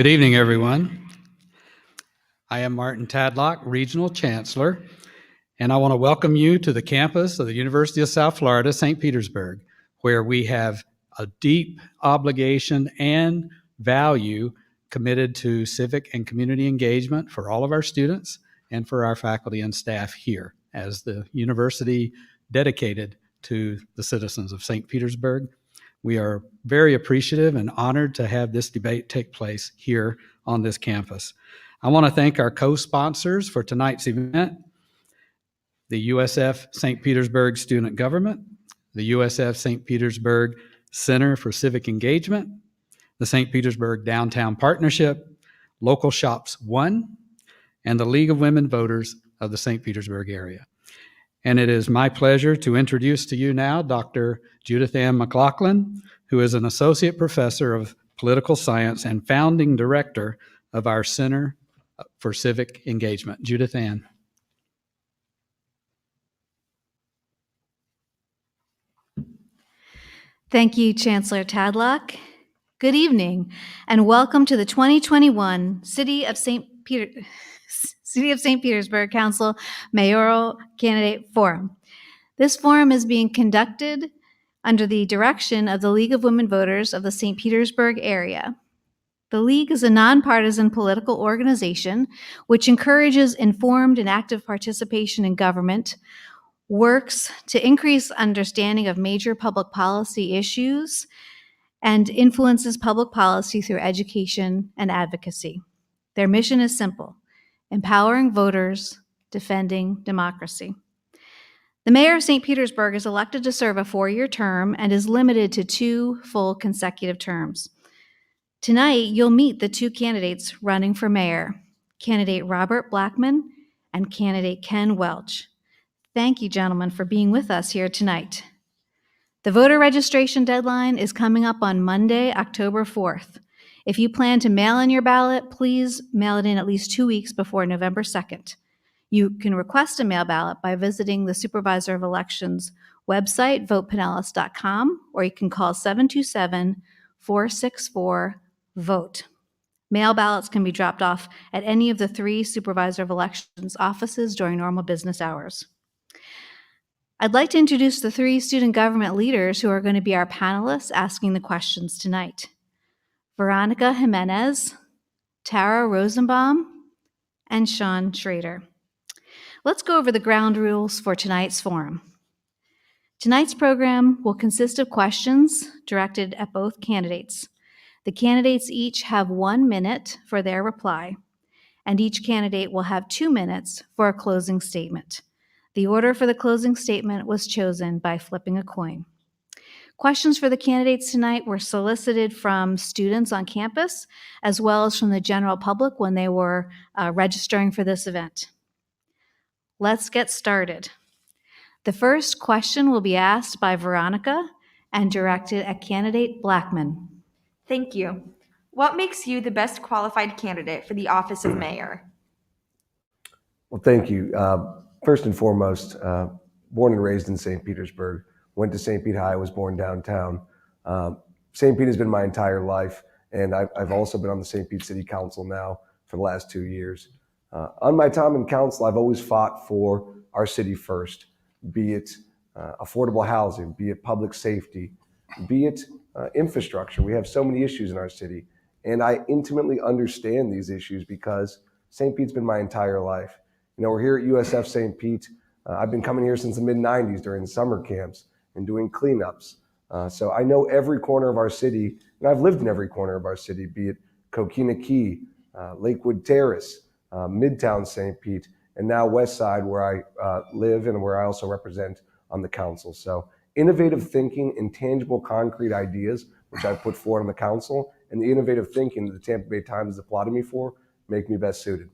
Good evening, everyone. I am Martin Tadlock, Regional Chancellor, and I want to welcome you to the campus of the University of South Florida, St. Petersburg, where we have a deep obligation and value committed to civic and community engagement for all of our students and for our faculty and staff here as the university dedicated to the citizens of St. Petersburg. We are very appreciative and honored to have this debate take place here on this campus. I want to thank our co-sponsors for tonight's event, the USF St. Petersburg Student Government, the USF St. Petersburg Center for Civic Engagement, the St. Petersburg Downtown Partnership, Local Shops One, and the League of Women Voters of the St. Petersburg area. And it is my pleasure to introduce to you now Dr. Judith Ann McLaughlin, who is an associate professor of political science and founding director of our Center for Civic Engagement. Judith Ann. Thank you, Chancellor Tadlock. Good evening, and welcome to the 2021 City of St. Petersburg Council Mayoral Candidate Forum. This forum is being conducted under the direction of the League of Women Voters of the St. Petersburg area. The League is a nonpartisan political organization which encourages informed and active participation in government, works to increase understanding of major public policy issues, and influences public policy through education and advocacy. Their mission is simple: empowering voters, defending democracy. The mayor of St. Petersburg is elected to serve a 4-year term and is limited to 2 full consecutive terms. Tonight, you'll meet the 2 candidates running for mayor, candidate Robert Blackman and candidate Ken Welch. Thank you, gentlemen, for being with us here tonight. The voter registration deadline is coming up on Monday, October 4th. If you plan to mail in your ballot, please mail it in at least 2 weeks before November 2nd. You can request a mail ballot by visiting the Supervisor of Elections website, votepinellas.com, or you can call 727-464-VOTE. Mail ballots can be dropped off at any of the 3 Supervisor of Elections offices during normal business hours. I'd like to introduce the 3 student government leaders who are going to be our panelists asking the questions tonight. Veronica Jimenez, Tara Rosenbaum, and Sean Schrader. Let's go over the ground rules for tonight's forum. Tonight's program will consist of questions directed at both candidates. The candidates each have 1 minute for their reply, and each candidate will have 2 minutes for a closing statement. The order for the closing statement was chosen by flipping a coin. Questions for the candidates tonight were solicited from students on campus, as well as from the general public when they were registering for this event. Let's get started. The first question will be asked by Veronica and directed at candidate Blackman. Thank you. What makes you the best qualified candidate for the office of mayor? Well, thank you. First and foremost, born and raised in St. Petersburg, went to St. Pete High, was born downtown. St. Pete has been my entire life, and I've also been on the St. Pete City Council now for the last 2 years. On my time in council, I've always fought for our city first, be it affordable housing, be it public safety, be it infrastructure. We have so many issues in our city, and I intimately understand these issues because St. Pete's been my entire life. You know, we're here at USF St. Pete. I've been coming here since the mid-90s during the summer camps and doing cleanups. So I know every corner of our city, and I've lived in every corner of our city, be it Coquina Key, Lakewood Terrace, Midtown St. Pete, and now West Side, where I live and where I also represent on the council. So innovative thinking and tangible concrete ideas, which I put forward on the council, and the innovative thinking that the Tampa Bay Times has applauded me for, make me best suited.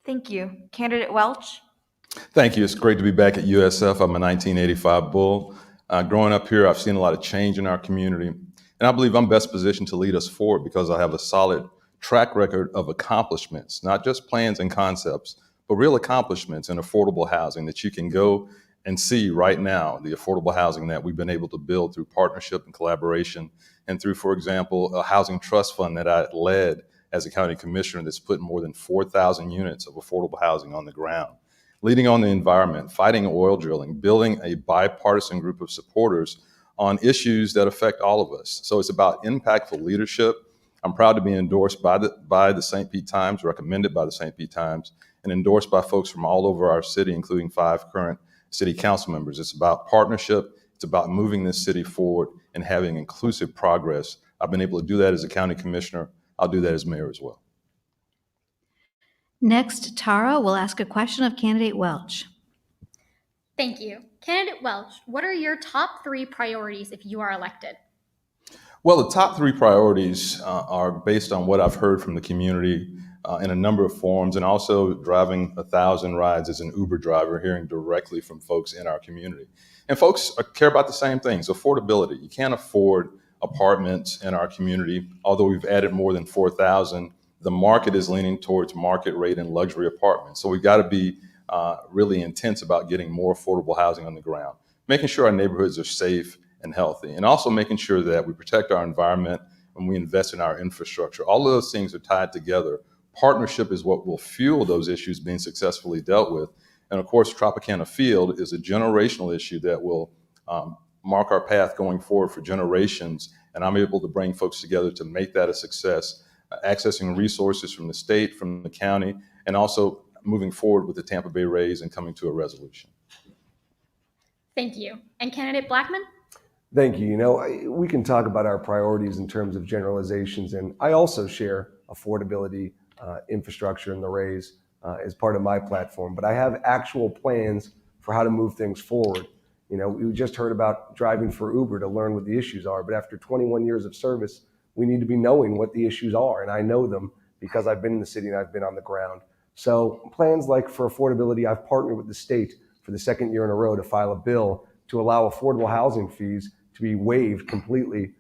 Thank you. Candidate Welch? Thank you. It's great to be back at USF. I'm a 1985 Bull. Growing up here, I've seen a lot of change in our community, and I believe I'm best positioned to lead us forward because I have a solid track record of accomplishments, not just plans and concepts, but real accomplishments in affordable housing that you can go and see right now, the affordable housing that we've been able to build through partnership and collaboration and through, for example, a housing trust fund that I led as a county commissioner that's put more than 4,000 units of affordable housing on the ground. Leading on the environment, fighting oil drilling, building a bipartisan group of supporters on issues that affect all of us. So it's about impactful leadership. I'm proud to be endorsed by the St. Pete Times, recommended by the St. Pete Times, and endorsed by folks from all over our city, including 5 current city council members. It's about partnership. It's about moving this city forward and having inclusive progress. I've been able to do that as a county commissioner. I'll do that as mayor as well. Next, Tara will ask a question of candidate Welch. Thank you. Candidate Welch, what are your top 3 priorities if you are elected? Well, the top 3 priorities are based on what I've heard from the community in a number of forums, and also driving 1,000 rides as an Uber driver, hearing directly from folks in our community. And folks care about the same things: affordability. You can't afford apartments in our community. Although we've added more than 4,000, the market is leaning towards market rate and luxury apartments. So we've got to be really intense about getting more affordable housing on the ground, making sure our neighborhoods are safe and healthy, and also making sure that we protect our environment and we invest in our infrastructure. All of those things are tied together. Partnership is what will fuel those issues being successfully dealt with. And of course, Tropicana Field is a generational issue that will mark our path going forward for generations. And I'm able to bring folks together to make that a success, accessing resources from the state, from the county, and also moving forward with the Tampa Bay Rays and coming to a resolution. Thank you. And candidate Blackman? Thank you. You know, we can talk about our priorities in terms of generalizations, and I also share affordability, infrastructure, and the Rays as part of my platform. But I have actual plans for how to move things forward. You know, we just heard about driving for Uber to learn what the issues are, but after 21 years of service, we need to be knowing what the issues are, and I know them because I've been in the city and I've been on the ground. So plans like for affordability, I've partnered with the state for the 2nd year in a row to file a bill to allow affordable housing fees to be waived completely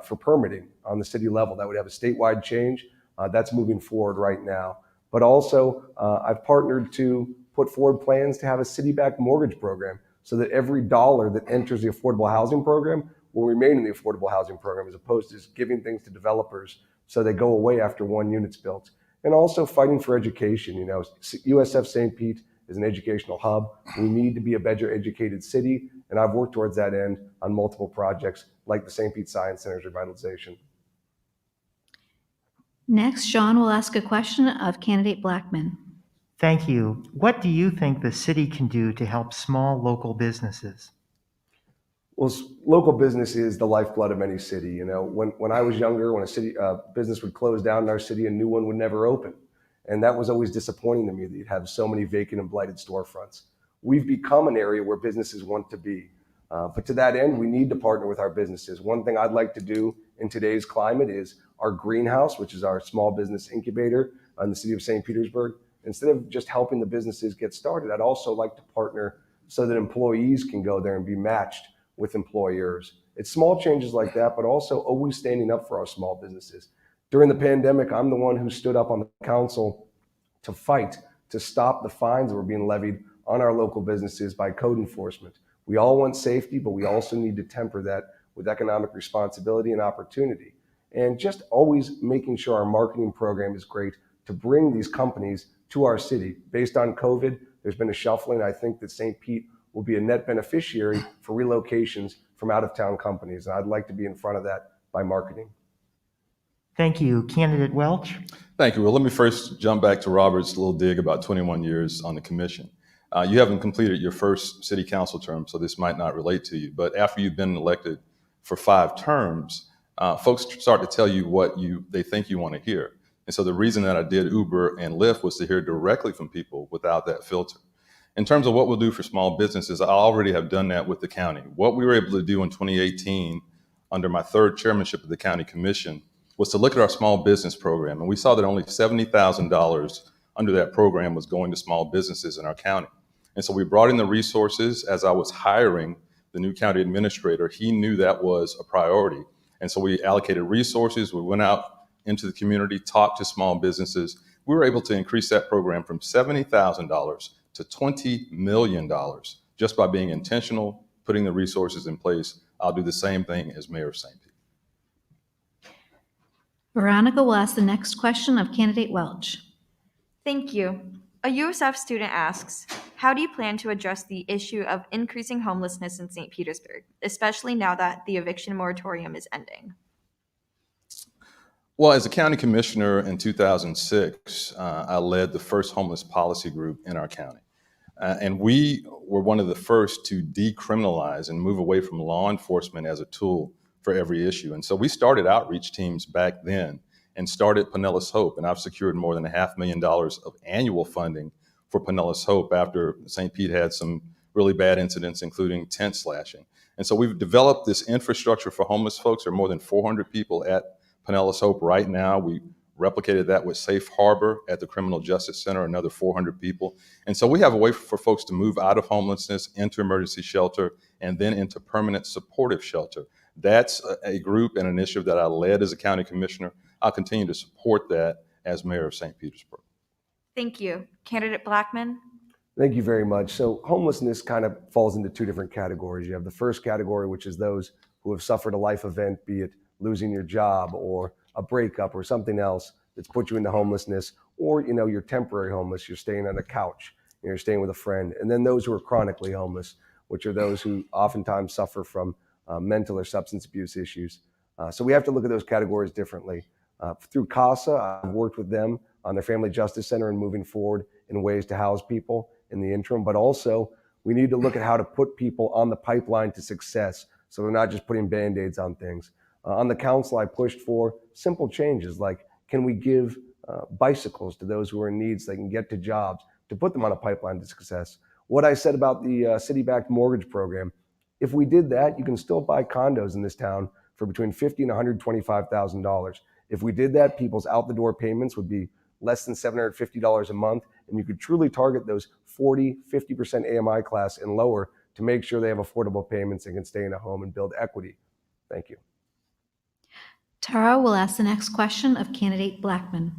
for permitting on the city level. That would have a statewide change. That's moving forward right now. But also, I've partnered to put forward plans to have a city-backed mortgage program so that every dollar that enters the affordable housing program will remain in the affordable housing program, as opposed to just giving things to developers so they go away after 1 unit's built. And also fighting for education. You know, USF St. Pete is an educational hub. We need to be a better educated city, and I've worked towards that end on multiple projects like the St. Pete Science Center's revitalization. Next, Sean will ask a question of candidate Blackman. Thank you. What do you think the city can do to help small local businesses? Well, local business is the lifeblood of any city. You know, when I was younger, when a city business would close down in our city, a new one would never open. And that was always disappointing to me, that you'd have so many vacant and blighted storefronts. We've become an area where businesses want to be. But to that end, we need to partner with our businesses. One thing I'd like to do in today's climate is our greenhouse, which is our small business incubator in the city of St. Petersburg. Instead of just helping the businesses get started, I'd also like to partner so that employees can go there and be matched with employers. It's small changes like that, but also always standing up for our small businesses. During the pandemic, I'm the one who stood up on the council to fight to stop the fines that were being levied on our local businesses by code enforcement. We all want safety, but we also need to temper that with economic responsibility and opportunity. And just always making sure our marketing program is great to bring these companies to our city. Based on COVID, there's been a shuffling. I think that St. Pete will be a net beneficiary for relocations from out-of-town companies. And I'd like to be in front of that by marketing. Thank you. Candidate Welch? Thank you. Well, let me first jump back to Robert's little dig about 21 years on the commission. You haven't completed your first city council term, so this might not relate to you. But after you've been elected for 5 terms, folks start to tell you what they think you want to hear. And so the reason that I did Uber and Lyft was to hear directly from people without that filter. In terms of what we'll do for small businesses, I already have done that with the county. What we were able to do in 2018 under my 3rd chairmanship of the county commission was to look at our small business program. And we saw that only $70,000 under that program was going to small businesses in our county. And so we brought in the resources. As I was hiring the new county administrator, he knew that was a priority. And so we allocated resources. We went out into the community, talked to small businesses. We were able to increase that program from $70,000 to $20 million just by being intentional, putting the resources in place. I'll do the same thing as mayor of St. Pete. Veronica will ask the next question of candidate Welch. Thank you. A USF student asks, how do you plan to address the issue of increasing homelessness in St. Petersburg, especially now that the eviction moratorium is ending? Well, as a county commissioner in 2006, I led the first homeless policy group in our county. And we were one of the first to decriminalize and move away from law enforcement as a tool for every issue. And so we started outreach teams back then and started Pinellas Hope. And I've secured more than $500,000 of annual funding for Pinellas Hope after St. Pete had some really bad incidents, including tent slashing. And so we've developed this infrastructure for homeless folks. There are more than 400 people at Pinellas Hope right now. We replicated that with Safe Harbor at the Criminal Justice Center, another 400 people. And so we have a way for folks to move out of homelessness into emergency shelter and then into permanent supportive shelter. That's a group and initiative that I led as a county commissioner. I'll continue to support that as mayor of St. Petersburg. Thank you. Candidate Blackman? Thank you very much. So homelessness kind of falls into two different categories. You have the first category, which is those who have suffered a life event, be it losing your job or a breakup or something else that's put you into homelessness, or you're temporary homeless, you're staying on a couch, you're staying with a friend. And then those who are chronically homeless, which are those who oftentimes suffer from mental or substance abuse issues. So we have to look at those categories differently. Through CASA, I've worked with them on their Family Justice Center and moving forward in ways to house people in the interim, but also we need to look at how to put people on the pipeline to success so they're not just putting Band-Aids on things. On the council, I pushed for simple changes like, can we give bicycles to those who are in need so they can get to jobs, to put them on a pipeline to success? What I said about the city-backed mortgage program, if we did that, you can still buy condos in this town for between $50,000 and $125,000. If we did that, people's out-the-door payments would be less than $750 a month, and you could truly target those 40, 50% AMI class and lower to make sure they have affordable payments and can stay in a home and build equity. Thank you. Tara will ask the next question of candidate Blackman.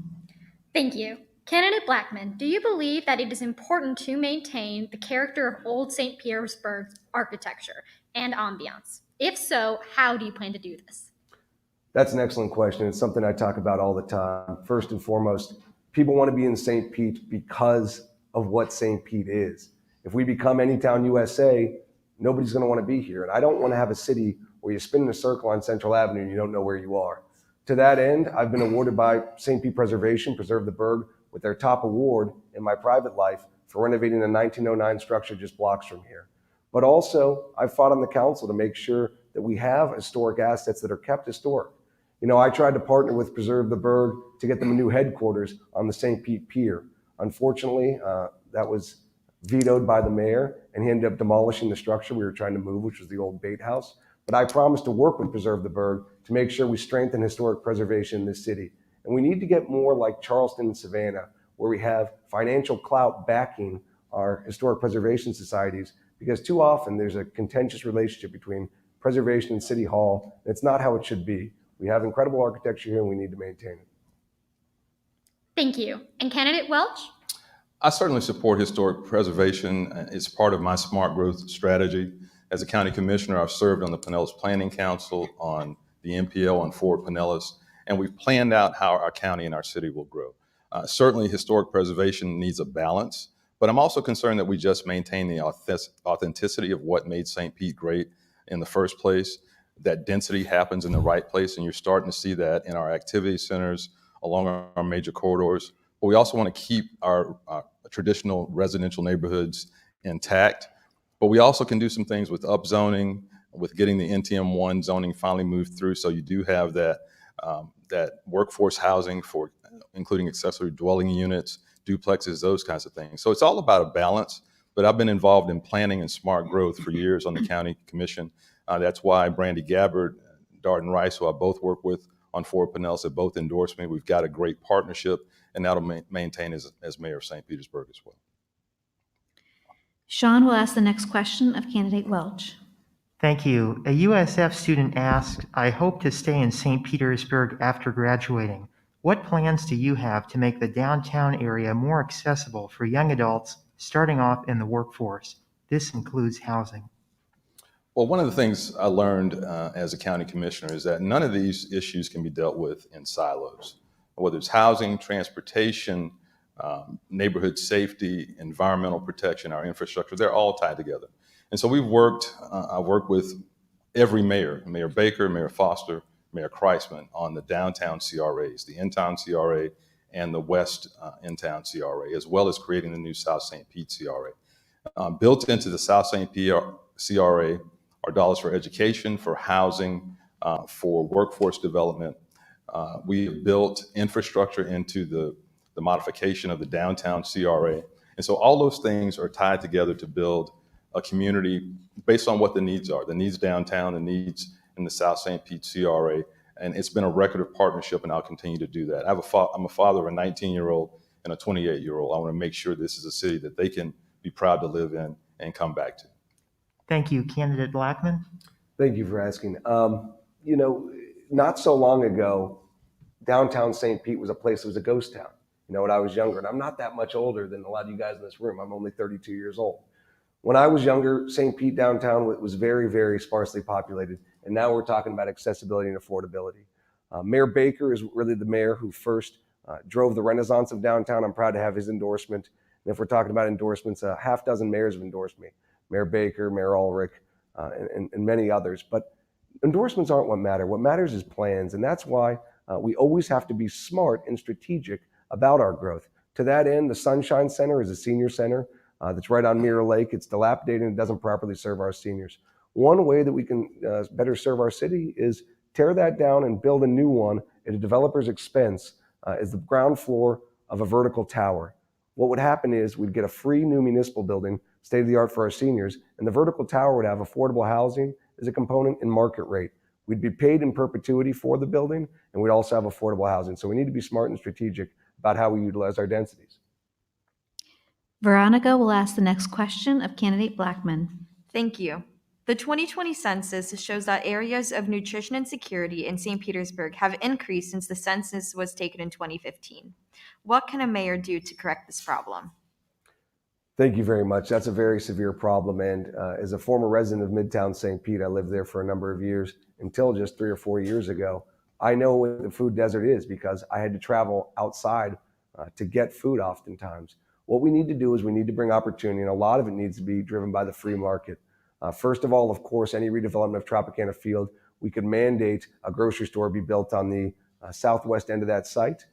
Thank you. Candidate Blackman, do you believe that it is important to maintain the character of old St. Petersburg's architecture and ambiance? If so, how do you plan to do this? That's an excellent question. It's something I talk about all the time. First and foremost, people want to be in St. Pete because of what St. Pete is. If we become Anytown USA, nobody's going to want to be here. And I don't want to have a city where you spin in a circle on Central Avenue and you don't know where you are. To that end, I've been awarded by St. Pete Preservation, Preserve the Burg, with their top award in my private life for renovating a 1909 structure just blocks from here. But also, I've fought on the council to make sure that we have historic assets that are kept historic. I tried to partner with Preserve the Burg to get them a new headquarters on the St. Pete Pier. Unfortunately, that was vetoed by the mayor, and he ended up demolishing the structure we were trying to move, which was the old bait house. But I promised to work with Preserve the Burg to make sure we strengthen historic preservation in this city. And we need to get more like Charleston and Savannah, where we have financial clout backing our historic preservation societies, because too often there's a contentious relationship between preservation and City Hall. And it's not how it should be. We have incredible architecture here and we need to maintain it. Thank you. And candidate Welch? I certainly support historic preservation. It's part of my smart growth strategy. As a county commissioner, I've served on the Pinellas Planning Council, on the MPO, on Forward Pinellas, and we've planned out how our county and our city will grow. Certainly, historic preservation needs a balance, but I'm also concerned that we just maintain the authenticity of what made St. Pete great in the first place, that density happens in the right place, and you're starting to see that in our activity centers along our major corridors. But we also want to keep our traditional residential neighborhoods intact. But we also can do some things with upzoning, with getting the NTM1 zoning finally moved through, so you do have that workforce housing for including accessory dwelling units, duplexes, those kinds of things. So it's all about a balance. But I've been involved in planning and smart growth for years on the county commission. That's why Brandy Gabbard, Darden Rice, who I both work with on Forward Pinellas, have both endorsed me. We've got a great partnership, and that'll maintain as mayor of St. Petersburg as well. Sean will ask the next question of candidate Welch. Thank you. A USF student asked, I hope to stay in St. Petersburg after graduating. What plans do you have to make the downtown area more accessible for young adults starting off in the workforce? This includes housing. Well, one of the things I learned as a county commissioner is that none of these issues can be dealt with in silos. Whether it's housing, transportation, neighborhood safety, environmental protection, our infrastructure, they're all tied together. And so I worked with every mayor, Mayor Baker, Mayor Foster, Mayor Kreisman, on the downtown CRAs, the in-town CRA and the West in-town CRA, as well as creating the new South St. Pete CRA. Built into the South St. Pete CRA are dollars for education, for housing, for workforce development. We have built infrastructure into the modification of the downtown CRA. And so all those things are tied together to build a community based on what the needs are, the needs downtown, the needs in the South St. Pete CRA. And it's been a record of partnership, and I'll continue to do that. I'm a father of a 19-year-old and a 28-year-old. I want to make sure this is a city that they can be proud to live in and come back to. Thank you. Candidate Blackman? Thank you for asking. Not so long ago, downtown St. Pete was a place that was a ghost town. When I was younger, and I'm not that much older than a lot of you guys in this room. I'm only 32 years old. When I was younger, St. Pete downtown was very, very sparsely populated. And now we're talking about accessibility and affordability. Mayor Baker is really the mayor who first drove the renaissance of downtown. I'm proud to have his endorsement. And if we're talking about endorsements, a half dozen mayors have endorsed me. Mayor Baker, Mayor Ulrich, and many others. But endorsements aren't what matter. What matters is plans. And that's why we always have to be smart and strategic about our growth. To that end, the Sunshine Center is a senior center that's right on Mirror Lake. It's dilapidated and doesn't properly serve our seniors. One way that we can better serve our city is tear that down and build a new one at a developer's expense as the ground floor of a vertical tower. What would happen is we'd get a free new municipal building, state of the art for our seniors, and the vertical tower would have affordable housing as a component in market rate. We'd be paid in perpetuity for the building, and we'd also have affordable housing. So we need to be smart and strategic about how we utilize our densities. Veronica will ask the next question of candidate Blackman. Thank you. The 2020 census shows that areas of nutrition insecurity in St. Petersburg have increased since the census was taken in 2015. What can a mayor do to correct this problem? Thank you very much. That's a very severe problem. And as a former resident of Midtown St. Pete, I lived there for a number of years until just 3 or 4 years ago. I know what the food desert is because I had to travel outside to get food oftentimes. What we need to do is we need to bring opportunity, and a lot of it needs to be driven by the free market. First of all, of course, any redevelopment of Tropicana Field, we could mandate a grocery store be built on the southwest end of that site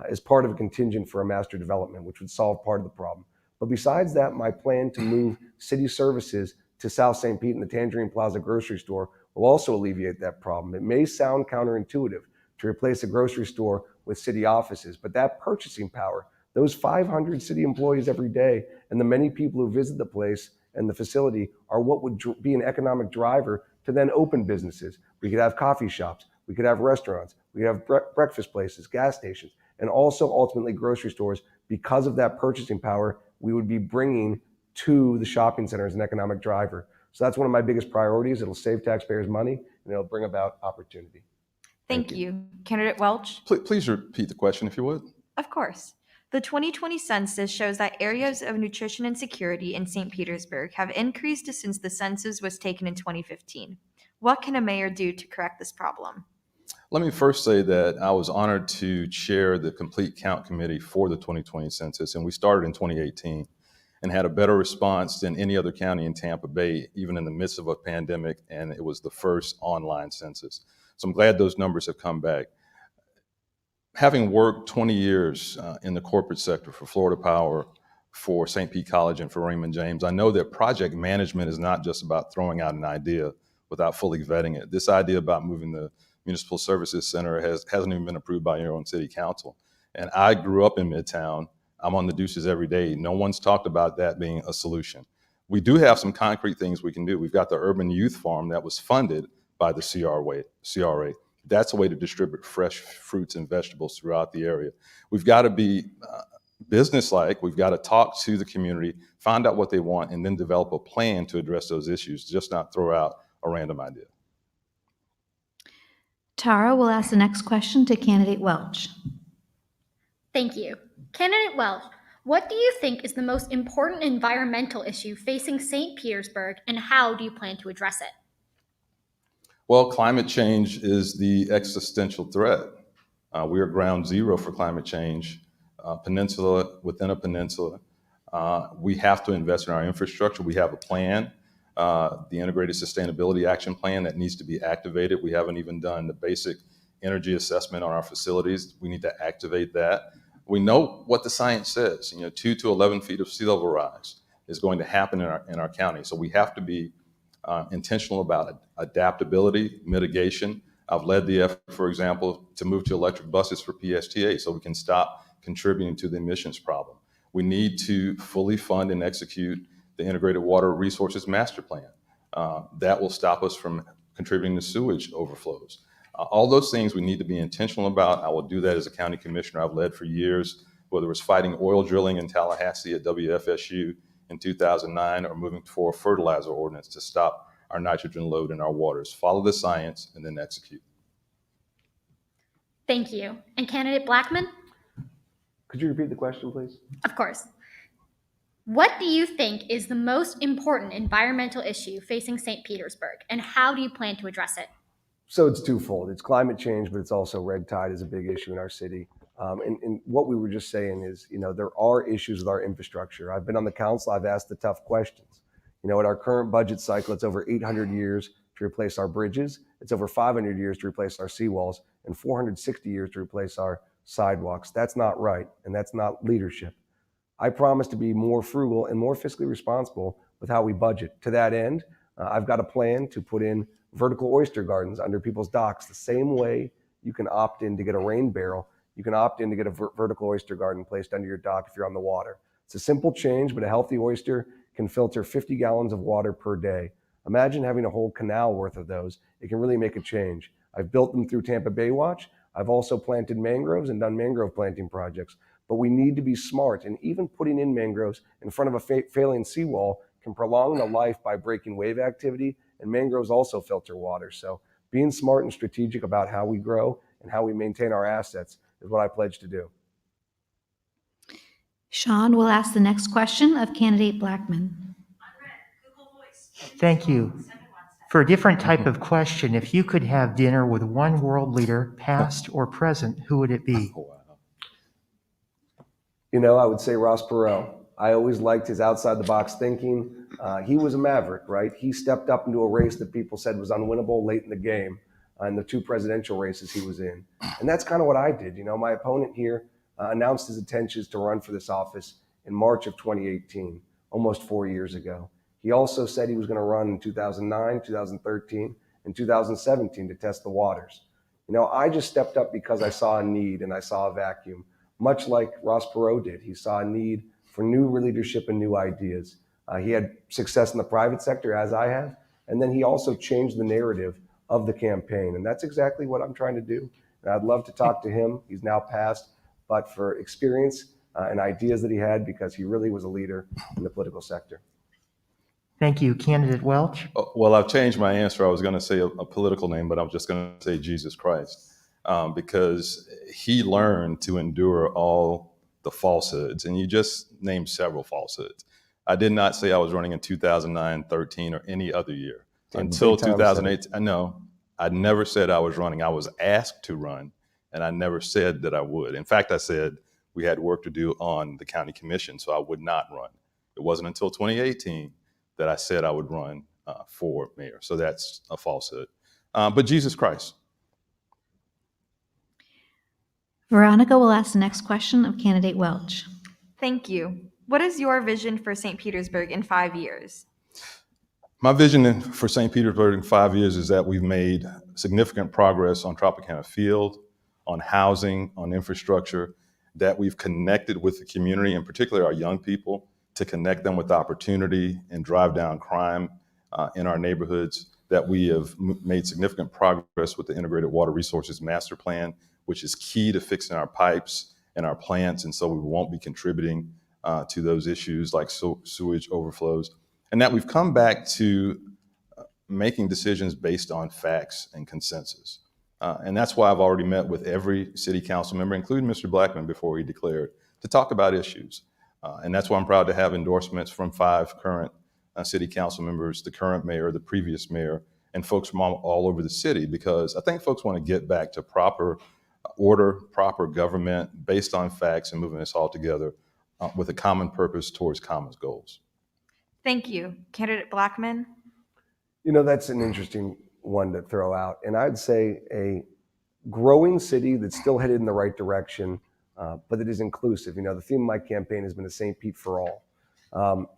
as part of a contingent for a master development, which would solve part of the problem. But besides that, my plan to move city services to South St. Pete and the Tangerine Plaza grocery store will also alleviate that problem. It may sound counterintuitive to replace a grocery store with city offices, but that purchasing power, those 500 city employees every day, and the many people who visit the place and the facility are what would be an economic driver to then open businesses. We could have coffee shops, we could have restaurants, we could have breakfast places, gas stations, and also ultimately grocery stores. Because of that purchasing power, we would be bringing to the shopping center as an economic driver. So that's one of my biggest priorities. It'll save taxpayers money and it'll bring about opportunity. Thank you. Candidate Welch? Please repeat the question if you would. Of course. The 2020 census shows that areas of nutrition insecurity in St. Petersburg have increased since the census was taken in 2015. What can a mayor do to correct this problem? Let me first say that I was honored to chair the Complete Count Committee for the 2020 census, and we started in 2018 and had a better response than any other county in Tampa Bay, even in the midst of a pandemic, and it was the first online census. So I'm glad those numbers have come back. Having worked 20 years in the corporate sector for Florida Power, for St. Pete College, and for Raymond James, I know that project management is not just about throwing out an idea without fully vetting it. This idea about moving the Municipal Services Center hasn't even been approved by your own city council. And I grew up in Midtown. I'm on the Deuces every day. No one's talked about that being a solution. We do have some concrete things we can do. We've got the Urban Youth Farm that was funded by the CRA. That's a way to distribute fresh fruits and vegetables throughout the area. We've got to be businesslike. We've got to talk to the community, find out what they want, and then develop a plan to address those issues, just not throw out a random idea. Tara will ask the next question to candidate Welch. Thank you. Candidate Welch, what do you think is the most important environmental issue facing St. Petersburg, and how do you plan to address it? Well, climate change is the existential threat. We are ground zero for climate change, peninsula within a peninsula. We have to invest in our infrastructure. We have a plan, the Integrated Sustainability Action Plan, that needs to be activated. We haven't even done the basic energy assessment on our facilities. We need to activate that. We know what the science says. 2 to 11 feet of sea level rise is going to happen in our county. So we have to be intentional about adaptability, mitigation. I've led the effort, for example, to move to electric buses for PSTA so we can stop contributing to the emissions problem. We need to fully fund and execute the Integrated Water Resources Master Plan. That will stop us from contributing to sewage overflows. All those things we need to be intentional about. I will do that as a county commissioner. I've led for years, whether it was fighting oil drilling in Tallahassee at WFSU in 2009 or moving for a fertilizer ordinance to stop our nitrogen load in our waters. Follow the science and then execute. Thank you. And candidate Blackman? Could you repeat the question, please? Of course. What do you think is the most important environmental issue facing St. Petersburg, and how do you plan to address it? So it's twofold. It's climate change, but it's also red tide is a big issue in our city. And what we were just saying is, there are issues with our infrastructure. I've been on the council. I've asked the tough questions. At our current budget cycle, it's over 800 years to replace our bridges. It's over 500 years to replace our seawalls and 460 years to replace our sidewalks. That's not right, and that's not leadership. I promise to be more frugal and more fiscally responsible with how we budget. To that end, I've got a plan to put in vertical oyster gardens under people's docks. The same way you can opt in to get a rain barrel, you can opt in to get a vertical oyster garden placed under your dock if you're on the water. It's a simple change, but a healthy oyster can filter 50 gallons of water per day. Imagine having a whole canal worth of those. It can really make a change. I've built them through Tampa Bay Watch. I've also planted mangroves and done mangrove planting projects. But we need to be smart, and even putting in mangroves in front of a failing seawall can prolong the life by breaking wave activity, and mangroves also filter water. So being smart and strategic about how we grow and how we maintain our assets is what I pledge to do. Sean will ask the next question of candidate Blackman. Thank you. For a different type of question, if you could have dinner with one world leader, past or present, who would it be? I would say Ross Perot. I always liked his outside the box thinking. He was a maverick, right? He stepped up into a race that people said was unwinnable late in the game in the 2 presidential races he was in. And that's kind of what I did. My opponent here announced his intentions to run for this office in March of 2018, almost 4 years ago. He also said he was going to run in 2009, 2013, and 2017 to test the waters. I just stepped up because I saw a need and I saw a vacuum. Much like Ross Perot did, he saw a need for new leadership and new ideas. He had success in the private sector, as I have, and then he also changed the narrative of the campaign, and that's exactly what I'm trying to do. And I'd love to talk to him. He's now passed, but for experience and ideas that he had, because he really was a leader in the political sector. Thank you. Candidate Welch? Well, I've changed my answer. I was going to say a political name, but I'm just going to say Jesus Christ. Because he learned to endure all the falsehoods. And you just named several falsehoods. I did not say I was running in 2009, 13, or any other year. Until 2008, I never said I was running. I was asked to run, and I never said that I would. In fact, I said we had work to do on the county commission, so I would not run. It wasn't until 2018 that I said I would run for mayor. So that's a falsehood. But Jesus Christ. Veronica will ask the next question of candidate Welch. Thank you. What is your vision for St. Petersburg in 5 years? My vision for St. Petersburg in 5 years is that we've made significant progress on Tropicana Field, on housing, on infrastructure, that we've connected with the community, and particularly our young people, to connect them with opportunity and drive down crime in our neighborhoods, that we have made significant progress with the Integrated Water Resources Master Plan, which is key to fixing our pipes and our plants, and so we won't be contributing to those issues like sewage overflows, and that we've come back to making decisions based on facts and consensus. And that's why I've already met with every city council member, including Mr. Blackman before he declared, to talk about issues. And that's why I'm proud to have endorsements from 5 current city council members, the current mayor, the previous mayor, and folks from all over the city, because I think folks want to get back to proper order, proper government based on facts and moving us all together with a common purpose towards common goals. Thank you. Candidate Blackman? That's an interesting one to throw out. And I'd say a growing city that's still headed in the right direction, but that is inclusive. The theme of my campaign has been a St. Pete for all.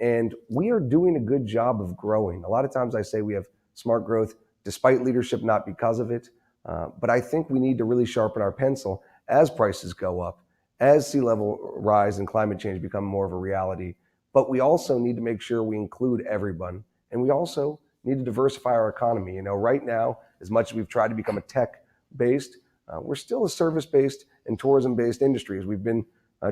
And we are doing a good job of growing. A lot of times I say we have smart growth despite leadership, not because of it. But I think we need to really sharpen our pencil as prices go up, as sea level rise and climate change become more of a reality. But we also need to make sure we include everyone. And we also need to diversify our economy. Right now, as much as we've tried to become a tech-based, we're still a service-based and tourism-based industry, as we've been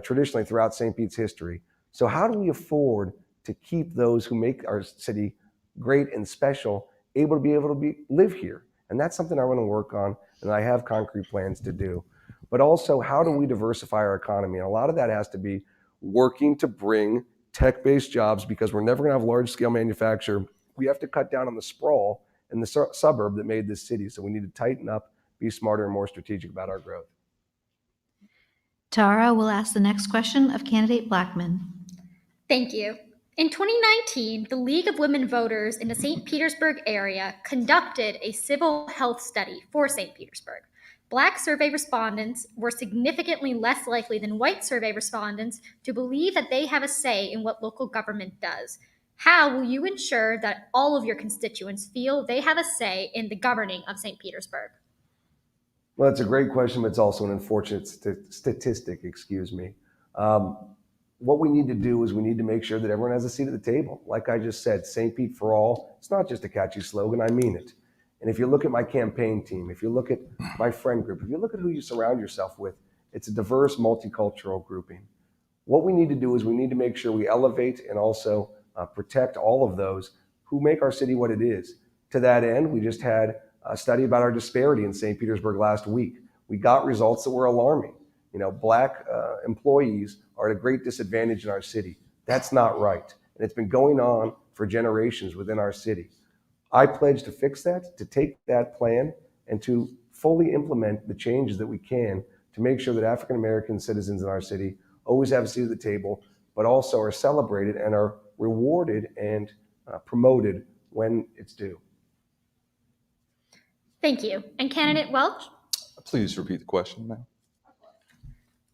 traditionally throughout St. Pete's history. So how do we afford to keep those who make our city great and special able to live here? And that's something I want to work on, and I have concrete plans to do. But also, how do we diversify our economy? And a lot of that has to be working to bring tech-based jobs, because we're never going to have large-scale manufacture. We have to cut down on the sprawl in the suburb that made this city. So we need to tighten up, be smarter, and more strategic about our growth. Tara will ask the next question of candidate Blackman. Thank you. In 2019, the League of Women Voters in the St. Petersburg area conducted a civil health study for St. Petersburg. Black survey respondents were significantly less likely than white survey respondents to believe that they have a say in what local government does. How will you ensure that all of your constituents feel they have a say in the governing of St. Petersburg? Well, that's a great question, but it's also an unfortunate statistic, What we need to do is we need to make sure that everyone has a seat at the table. Like I just said, St. Pete for all, it's not just a catchy slogan, I mean it. And if you look at my campaign team, if you look at my friend group, if you look at who you surround yourself with, it's a diverse, multicultural grouping. What we need to do is we need to make sure we elevate and also protect all of those who make our city what it is. To that end, we just had a study about our disparity in St. Petersburg last week. We got results that were alarming. Black employees are at a great disadvantage in our city. That's not right. And it's been going on for generations within our city. I pledge to fix that, to take that plan, and to fully implement the changes that we can to make sure that African American citizens in our city always have a seat at the table, but also are celebrated and are rewarded and promoted when it's due. Thank you. And candidate Welch? Please repeat the question, ma'am.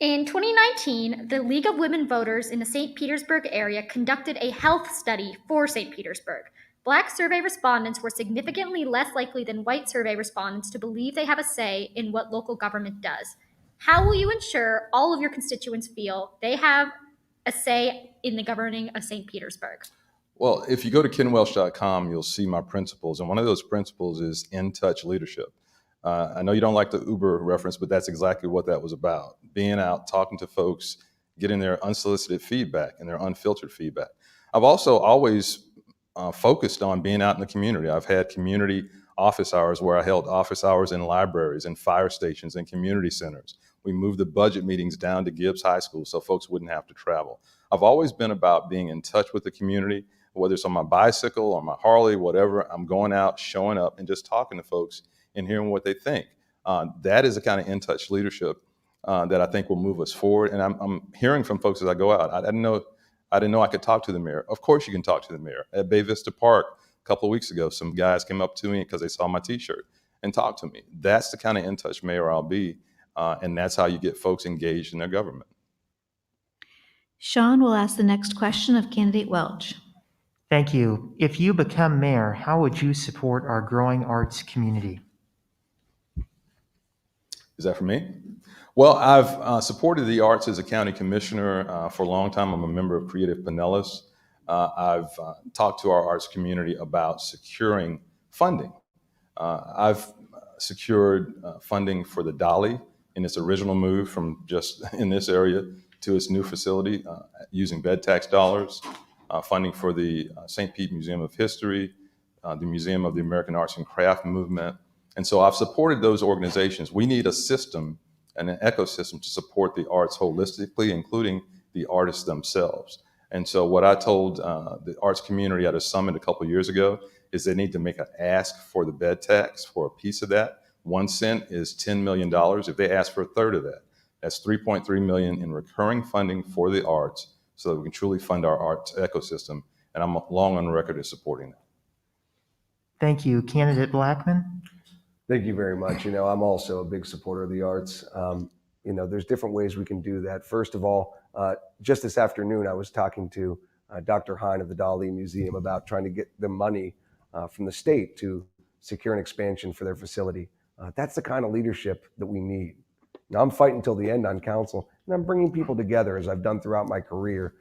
In 2019, the League of Women Voters in the St. Petersburg area conducted a health study for St. Petersburg. Black survey respondents were significantly less likely than white survey respondents to believe they have a say in what local government does. How will you ensure all of your constituents feel they have a say in the governing of St. Petersburg? Well, if you go to kenwelsh.com, you'll see my principles. And one of those principles is in touch leadership. I know you don't like the Uber reference, but that's exactly what that was about. Being out, talking to folks, getting their unsolicited feedback and their unfiltered feedback. I've also always focused on being out in the community. I've had community office hours where I held office hours in libraries and fire stations and community centers. We moved the budget meetings down to Gibbs High School so folks wouldn't have to travel. I've always been about being in touch with the community, whether it's on my bicycle or my Harley, whatever. I'm going out, showing up, and just talking to folks and hearing what they think. That is the kind of in-touch leadership that I think will move us forward. And I'm hearing from folks as I go out. I didn't know I could talk to the mayor. Of course you can talk to the mayor. At Bay Vista Park a couple of weeks ago, some guys came up to me because they saw my T-shirt and talked to me. That's the kind of in-touch mayor I'll be, and that's how you get folks engaged in their government. Sean will ask the next question of candidate Welch. Thank you. If you become mayor, how would you support our growing arts community? Is that for me? Well, I've supported the arts as a county commissioner for a long time. I'm a member of Creative Pinellas. I've talked to our arts community about securing funding. I've secured funding for the Dolly in its original move from just in this area to its new facility using bed tax dollars, funding for the St. Pete Museum of History, the Museum of the American Arts and Craft Movement. And so I've supported those organizations. We need a system and an ecosystem to support the arts holistically, including the artists themselves. And so what I told the arts community at a summit a couple of years ago is they need to make an ask for the bed tax for a piece of that. 1 cent is $10 million. If they ask for a third of that, that's $3.3 million in recurring funding for the arts so that we can truly fund our arts ecosystem. And I'm long on record as supporting that. Thank you. Candidate Blackman? Thank you very much. I'm also a big supporter of the arts. There's different ways we can do that. First of all, just this afternoon, I was talking to Dr. Hine of the Dali Museum about trying to get them money from the state to secure an expansion for their facility. That's the kind of leadership that we need. Now, I'm fighting till the end on council, and I'm bringing people together, as I've done throughout my career,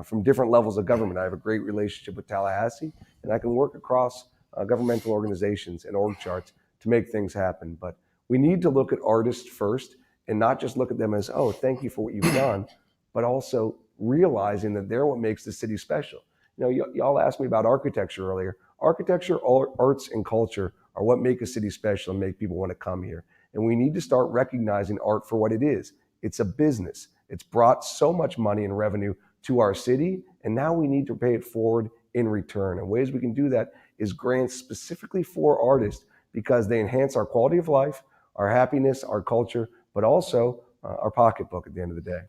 from different levels of government. I have a great relationship with Tallahassee, and I can work across governmental organizations and org charts to make things happen. But we need to look at artists first and not just look at them as, oh, thank you for what you've done, but also realizing that they're what makes the city special. Y'all asked me about architecture earlier. Architecture, arts, and culture are what make a city special and make people want to come here. And we need to start recognizing art for what it is. It's a business. It's brought so much money and revenue to our city, and now we need to pay it forward in return. And ways we can do that is grants specifically for artists because they enhance our quality of life, our happiness, our culture, but also our pocketbook at the end of the day.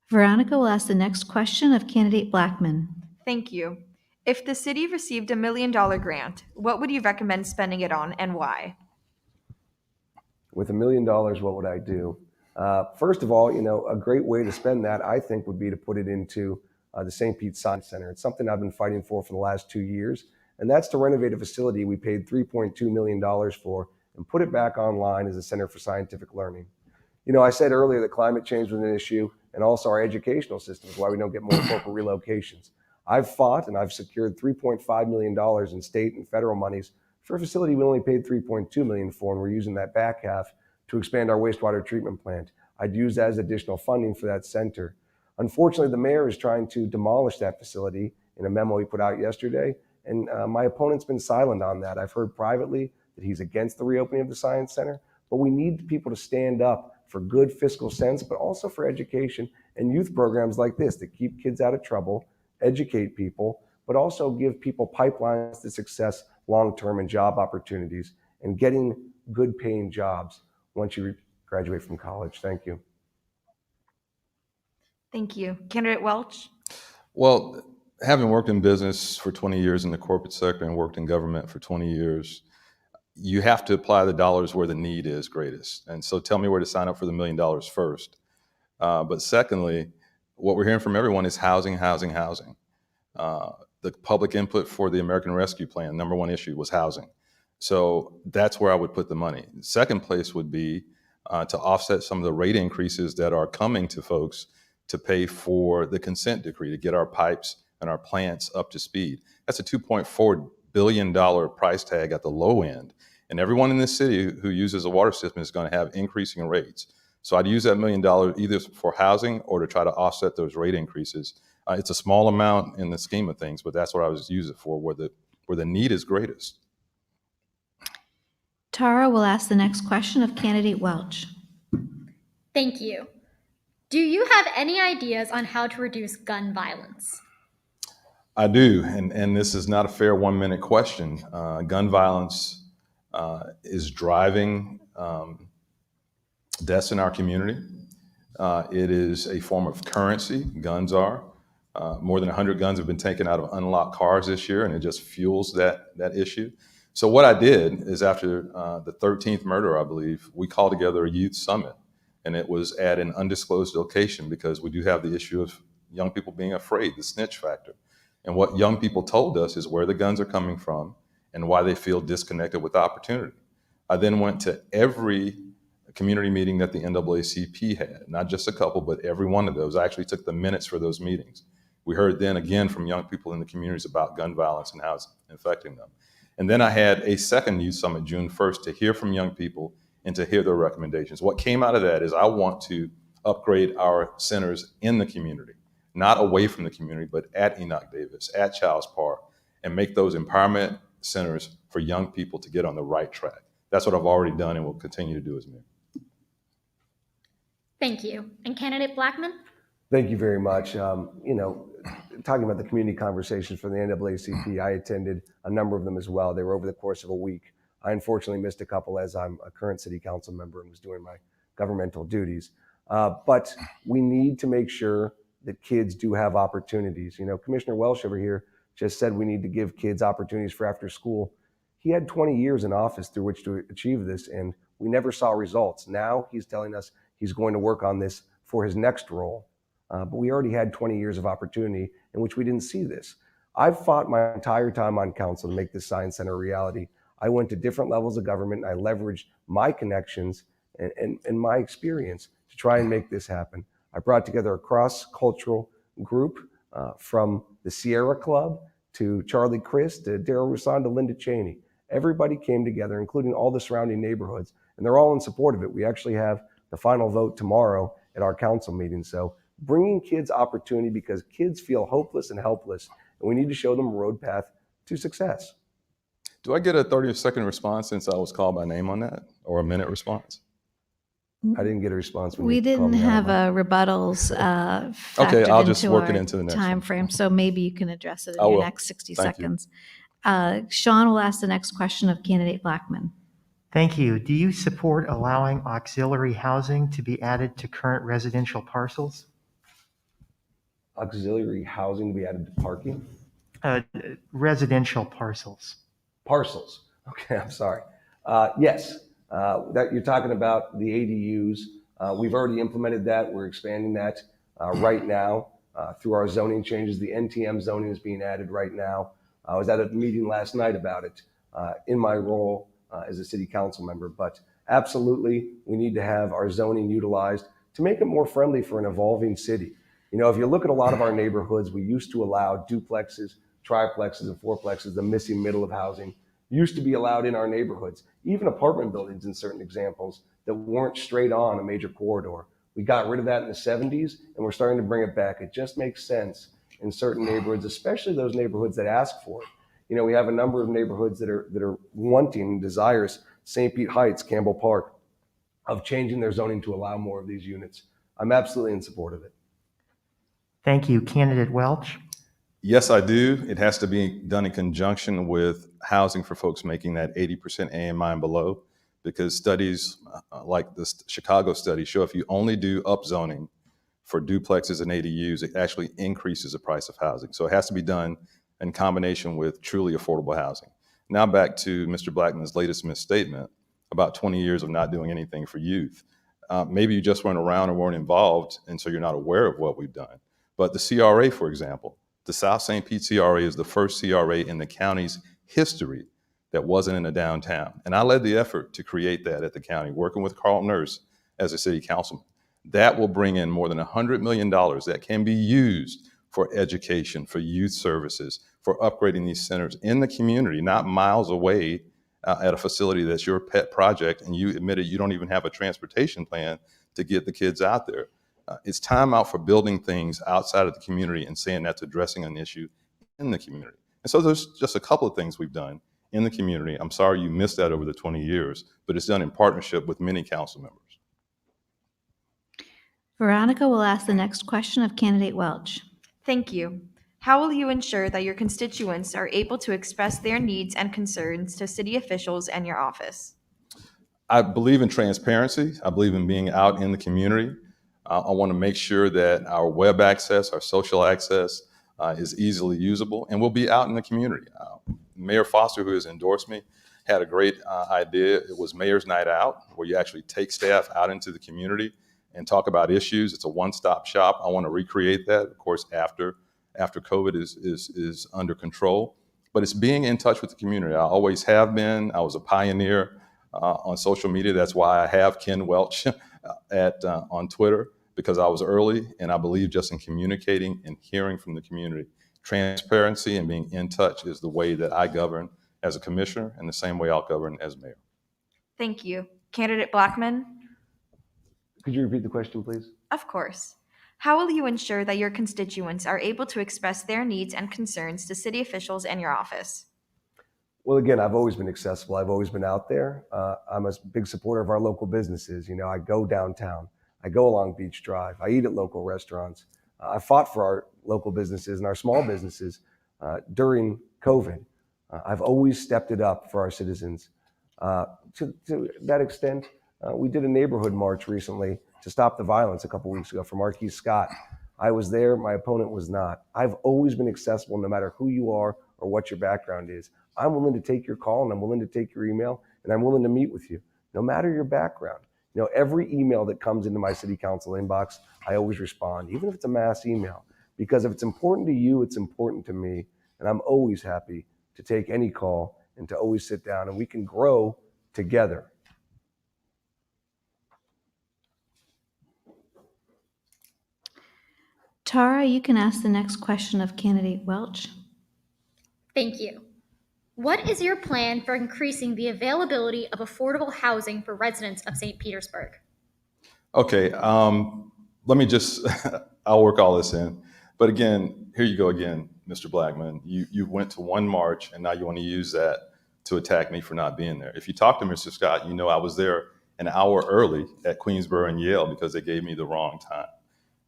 Veronica will ask the next question of candidate Blackman. Thank you. If the city received $1 million grant, what would you recommend spending it on and why? With $1 million, what would I do? First of all, a great way to spend that, I think, would be to put it into the St. Pete Science Center. It's something I've been fighting for the last 2 years, and that's to renovate a facility we paid $3.2 million for and put it back online as a center for scientific learning. I said earlier that climate change was an issue, and also our educational system is why we don't get more corporate relocations. I've fought and I've secured $3.5 million in state and federal monies for a facility we only paid $3.2 million for, and we're using that back half to expand our wastewater treatment plant. I'd use that as additional funding for that center. Unfortunately, the mayor is trying to demolish that facility in a memo he put out yesterday, and my opponent's been silent on that. I've heard privately that he's against the reopening of the Science Center, but we need people to stand up for good fiscal sense, but also for education and youth programs like this that keep kids out of trouble, educate people, but also give people pipelines to success long-term and job opportunities and getting good paying jobs once you graduate from college. Thank you. Thank you. Candidate Welch? Well, having worked in business for 20 years in the corporate sector and worked in government for 20 years, you have to apply the dollars where the need is greatest. And so tell me where to sign up for the $1 million first. But secondly, what we're hearing from everyone is housing, housing, housing. The public input for the American Rescue Plan, number one issue was housing. So that's where I would put the money. The second place would be to offset some of the rate increases that are coming to folks to pay for the consent decree, to get our pipes and our plants up to speed. That's a $2.4 billion price tag at the low end. And everyone in this city who uses a water system is going to have increasing rates. So I'd use that $1 million either for housing or to try to offset those rate increases. It's a small amount in the scheme of things, but that's what I was using it for, where the need is greatest. Tara will ask the next question of candidate Welch. Thank you. Do you have any ideas on how to reduce gun violence? I do, and this is not a fair 1 minute question. Gun violence is driving deaths in our community. It is a form of currency, guns are. More than 100 guns have been taken out of unlocked cars this year, and it just fuels that issue. So what I did is after the 13th murder, I believe, we called together a youth summit, and it was at an undisclosed location because we do have the issue of young people being afraid, the snitch factor. And what young people told us is where the guns are coming from and why they feel disconnected with opportunity. I then went to every community meeting that the NAACP had, not just a couple, but every one of those. I actually took the minutes for those meetings. We heard then again from young people in the communities about gun violence and how it's affecting them. And then I had a second youth summit, June 1st, to hear from young people and to hear their recommendations. What came out of that is I want to upgrade our centers in the community, not away from the community, but at Enoch Davis, at Childs Park, and make those empowerment centers for young people to get on the right track. That's what I've already done and will continue to do as mayor. Thank you. And candidate Blackman? Thank you very much. Talking about the community conversations for the NAACP, I attended a number of them as well. They were over the course of a week. I unfortunately missed a couple as I'm a current city council member and was doing my governmental duties. But we need to make sure that kids do have opportunities. Commissioner Welsh over here just said we need to give kids opportunities for after school. He had 20 years in office through which to achieve this, and we never saw results. Now he's telling us he's going to work on this for his next role. But we already had 20 years of opportunity in which we didn't see this. I've fought my entire time on council to make this science center a reality. I went to different levels of government and I leveraged my connections and my experience to try and make this happen. I brought together a cross-cultural group from the Sierra Club to Charlie Chris to Daryl Roussan to Linda Cheney. Everybody came together, including all the surrounding neighborhoods, and they're all in support of it. We actually have the final vote tomorrow at our council meeting. So bringing kids opportunity, because kids feel hopeless and helpless, and we need to show them a road path to success. Do I get a 30-second response since I was called by name on that, or a minute response? I didn't get a response when We you called didn't me out have on my- rebuttals Okay, factored I'll just into work it our into the next time one. frame, so maybe you can address it I in your will. next 60 Thank you. seconds. Sean will ask the next question of candidate Blackman. Thank you. Do you support allowing auxiliary housing to be added to current residential parcels? Auxiliary housing to be added to parking? Residential parcels. Parcels. Okay, I'm sorry. Yes, that you're talking about the ADUs. We've already implemented that. We're expanding that right now through our zoning changes. The NTM zoning is being added right now. I was at a meeting last night about it in my role as a city council member. But absolutely, we need to have our zoning utilized to make it more friendly for an evolving city. If you look at a lot of our neighborhoods, we used to allow duplexes, triplexes, and fourplexes, the missing middle of housing, used to be allowed in our neighborhoods, even apartment buildings in certain examples that weren't straight on a major corridor. We got rid of that in the 70s, and we're starting to bring it back. It just makes sense in certain neighborhoods, especially those neighborhoods that ask for it. We have a number of neighborhoods that are wanting, desirous, St. Pete Heights, Campbell Park, of changing their zoning to allow more of these units. I'm absolutely in support of it. Thank you. Candidate Welch? Yes, I do. It has to be done in conjunction with housing for folks making that 80% AMI and below, because studies like this Chicago study show if you only do upzoning for duplexes and ADUs, it actually increases the price of housing. So it has to be done in combination with truly affordable housing. Now back to Mr. Blackman's latest misstatement about 20 years of not doing anything for youth. Maybe you just weren't around or weren't involved, and so you're not aware of what we've done. But the CRA, for example, the South St. Pete CRA is the first CRA in the county's history that wasn't in a downtown. And I led the effort to create that at the county, working with Carl Nurse as a city councilman. That will bring in more than $100 million that can be used for education, for youth services, for upgrading these centers in the community, not miles away at a facility that's your pet project, and you admitted you don't even have a transportation plan to get the kids out there. It's time out for building things outside of the community and saying that's addressing an issue in the community. And so there's just a couple of things we've done in the community. I'm sorry you missed that over the 20 years, but it's done in partnership with many council members. Veronica will ask the next question of candidate Welch. Thank you. How will you ensure that your constituents are able to express their needs and concerns to city officials and your office? I believe in transparency. I believe in being out in the community. I want to make sure that our web access, our social access is easily usable, and we'll be out in the community. Mayor Foster, who has endorsed me, had a great idea. It was Mayor's Night Out, where you actually take staff out into the community and talk about issues. It's a one-stop shop. I want to recreate that, of course, after COVID is under control. But it's being in touch with the community. I always have been. I was a pioneer on social media. That's why I have Ken Welch on Twitter, because I was early, and I believe just in communicating and hearing from the community. Transparency and being in touch is the way that I govern as a commissioner, and the same way I'll govern as mayor. Thank you. Candidate Blackman? Could you repeat the question, please? Of course. How will you ensure that your constituents are able to express their needs and concerns to city officials and your office? Well, again, I've always been accessible. I've always been out there. I'm a big supporter of our local businesses. I go downtown. I go along Beach Drive. I eat at local restaurants. I fought for our local businesses and our small businesses during COVID. I've always stepped it up for our citizens. To that extent, we did a neighborhood march recently to stop the violence a couple weeks ago for Marquis Scott. I was there, my opponent was not. I've always been accessible no matter who you are or what your background is. I'm willing to take your call and I'm willing to take your email and I'm willing to meet with you, no matter your background. You know, every email that comes into my city council inbox, I always respond, even if it's a mass email, because if it's important to you, it's important to me. And I'm always happy to take any call and to always sit down and we can grow together. Tara, you can ask the next question of candidate Welch. Thank you. What is your plan for increasing the availability of affordable housing for residents of St. Petersburg? Okay, let me just, I'll work all this in. But again, here you go again, Mr. Blackman. You went to one march and now you want to use that to attack me for not being there. If you talk to Mr. Scott, you know I was there an hour early at Queensborough and Yale because they gave me the wrong time.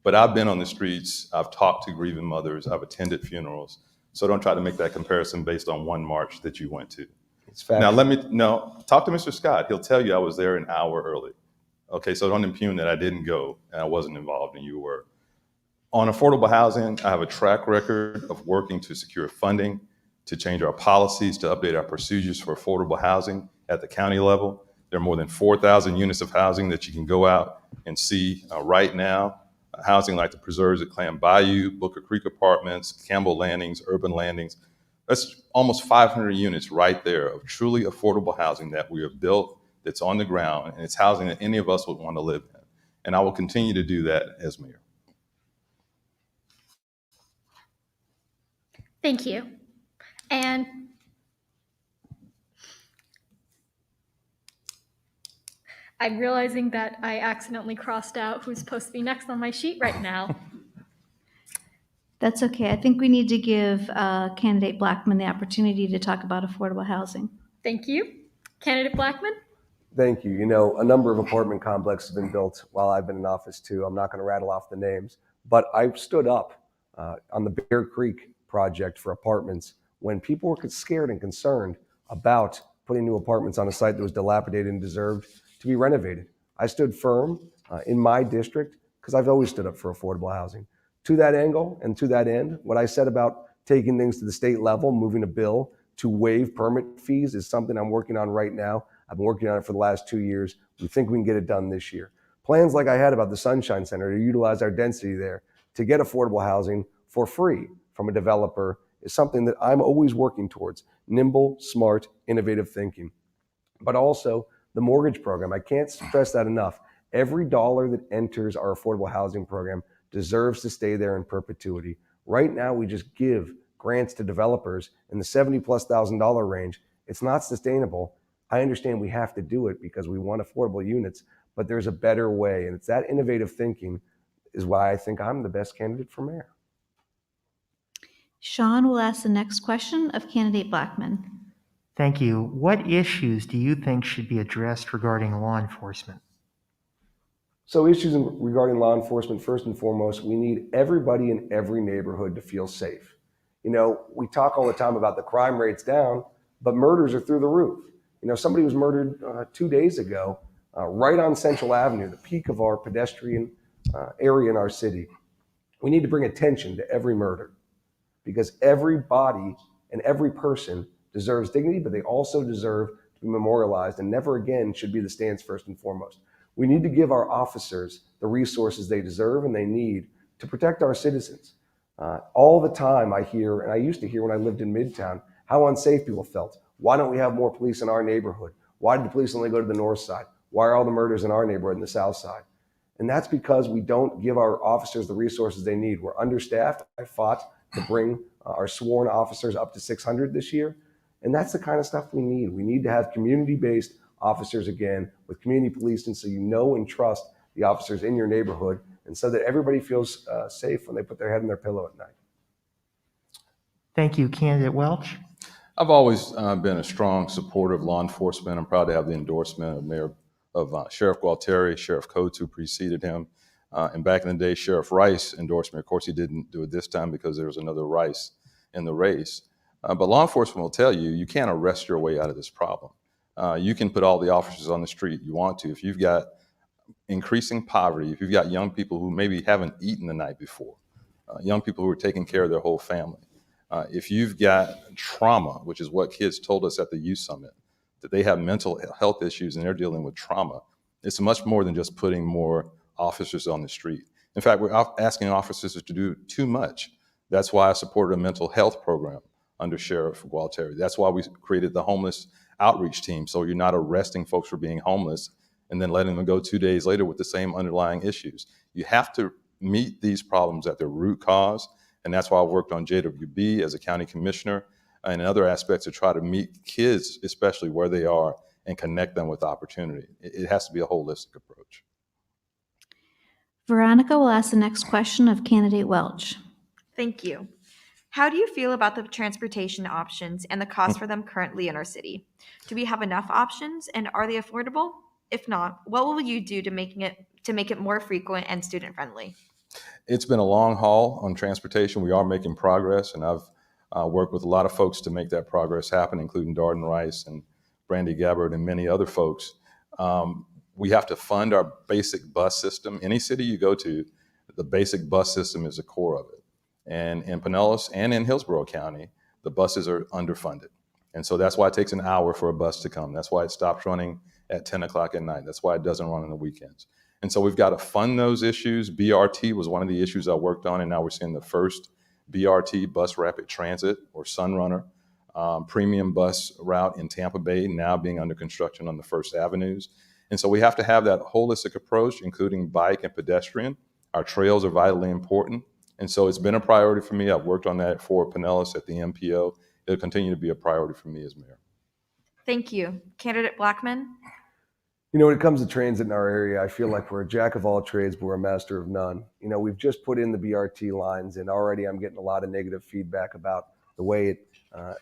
But I've been on the streets, I've talked to grieving mothers, I've attended funerals. So don't try to make that comparison based on one march that you went to. It's fact. Now talk to Mr. Scott. He'll tell you I was there an hour early. Okay, so don't impugn that I didn't go and I wasn't involved and you were. On affordable housing, I have a track record of working to secure funding, to change our policies, to update our procedures for affordable housing at the county level. There are more than 4,000 units of housing that you can go out and see right now. Housing like the Preserves at Clam Bayou, Booker Creek Apartments, Campbell Landings, Urban Landings. That's almost 500 units right there of truly affordable housing that we have built, that's on the ground, and it's housing that any of us would want to live in. And I will continue to do that as mayor. Thank you. And I'm realizing that I accidentally crossed out who's supposed to be next on my sheet right now. That's okay. I think we need to give candidate Blackman the opportunity to talk about affordable housing. Thank you. Candidate Blackman? Thank you. You know, a number of apartment complexes have been built while I've been in office too. I'm not going to rattle off the names, but I stood up on the Bear Creek project for apartments when people were scared and concerned about putting new apartments on a site that was dilapidated and deserved to be renovated. I stood firm in my district because I've always stood up for affordable housing. To that angle and to that end, what I said about taking things to the state level, moving a bill to waive permit fees is something I'm working on right now. I've been working on it for the last 2 years. We think we can get it done this year. Plans like I had about the Sunshine Center to utilize our density there to get affordable housing for free from a developer is something that I'm always working towards. Nimble, smart, innovative thinking. But also the mortgage program. I can't stress that enough. Every dollar that enters our affordable housing program deserves to stay there in perpetuity. Right now, we just give grants to developers in the $70,000+ range. It's not sustainable. I understand we have to do it because we want affordable units, but there's a better way. And it's that innovative thinking is why I think I'm the best candidate for mayor. Sean will ask the next question of candidate Blackman. Thank you. What issues do you think should be addressed regarding law enforcement? So issues regarding law enforcement, first and foremost, we need everybody in every neighborhood to feel safe. You know, we talk all the time about the crime rates down, but murders are through the roof. You know, somebody was murdered 2 days ago right on Central Avenue, the peak of our pedestrian area in our city. We need to bring attention to every murder because every body and every person deserves dignity, but they also deserve to be memorialized and never again should be the stance first and foremost. We need to give our officers the resources they deserve and they need to protect our citizens. All the time I hear, and I used to hear when I lived in Midtown, how unsafe people felt. Why don't we have more police in our neighborhood? Why did the police only go to the north side? Why are all the murders in our neighborhood in the south side? And that's because we don't give our officers the resources they need. We're understaffed. I fought to bring our sworn officers up to 600 this year. And that's the kind of stuff we need. We need to have community-based officers again with community policing so you know and trust the officers in your neighborhood and so that everybody feels safe when they put their head in their pillow at night. Thank you. Candidate Welch? I've always been a strong supporter of law enforcement. I'm proud to have the endorsement of Mayor of Sheriff Gualtieri, Sheriff Coates, who preceded him. And back in the day, Sheriff Rice endorsed me. Of course, he didn't do it this time because there was another Rice in the race. But law enforcement will tell you, you can't arrest your way out of this problem. You can put all the officers on the street you want to. If you've got increasing poverty, if you've got young people who maybe haven't eaten the night before, young people who are taking care of their whole family, if you've got trauma, which is what kids told us at the youth summit, that they have mental health issues and they're dealing with trauma, it's much more than just putting more officers on the street. In fact, we're asking officers to do too much. That's why I supported a mental health program under Sheriff Gualtieri. That's why we created the homeless outreach team, so you're not arresting folks for being homeless and then letting them go 2 days later with the same underlying issues. You have to meet these problems at their root cause, and that's why I worked on JWB as a county commissioner and in other aspects to try to meet kids, especially where they are, and connect them with opportunity. It has to be a holistic approach. Veronica will ask the next question of candidate Welch. Thank you. How do you feel about the transportation options and the cost for them currently in our city? Do we have enough options, and are they affordable? If not, what will you do to make it more frequent and student friendly? It's been a long haul on transportation. We are making progress, and I've worked with a lot of folks to make that progress happen, including Darden Rice and Brandy Gabbard and many other folks. We have to fund our basic bus system. Any city you go to, the basic bus system is the core of it. And in Pinellas and in Hillsborough County, the buses are underfunded. And so that's why it takes an hour for a bus to come. That's why it stops running at 10 o'clock at night. That's why it doesn't run on the weekends. And so we've got to fund those issues. BRT was one of the issues I worked on, and now we're seeing the first BRT, Bus Rapid Transit, or Sunrunner, premium bus route in Tampa Bay, now being under construction on the First Avenues. And so we have to have that holistic approach, including bike and pedestrian. Our trails are vitally important. And so it's been a priority for me. I've worked on that for Pinellas at the MPO. It'll continue to be a priority for me as mayor. Thank you. Candidate Blackman? You know, when it comes to transit in our area, I feel like we're a jack of all trades, but we're a master of none. You know, we've just put in the BRT lines, and already I'm getting a lot of negative feedback about the way it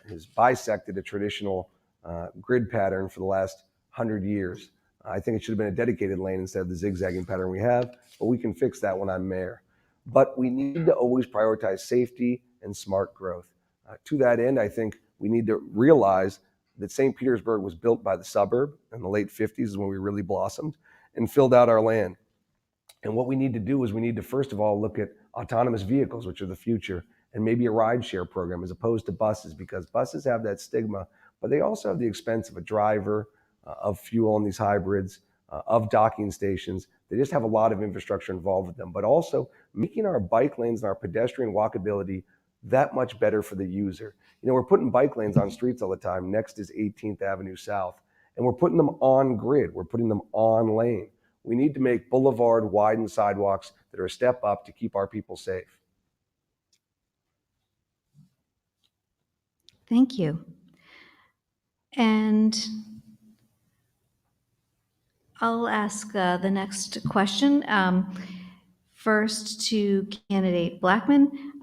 has bisected a traditional grid pattern for the last 100 years. I think it should have been a dedicated lane instead of the zigzagging pattern we have, but we can fix that when I'm mayor. But we need to always prioritize safety and smart growth. To that end, I think we need to realize that St. Petersburg was built by the suburb in the late 50s is when we really blossomed and filled out our land. And what we need to do is we need to, first of all, look at autonomous vehicles, which are the future, and maybe a rideshare program as opposed to buses, because buses have that stigma, but they also have the expense of a driver, of fuel on these hybrids, of docking stations. They just have a lot of infrastructure involved with them, but also making our bike lanes and our pedestrian walkability that much better for the user. You know, we're putting bike lanes on streets all the time. Next is 18th Avenue South, and we're putting them on grid. We're putting them on lane. We need to make boulevard widened sidewalks that are a step up to keep our people safe. Thank you. And I'll ask the next question. First to candidate Blackman.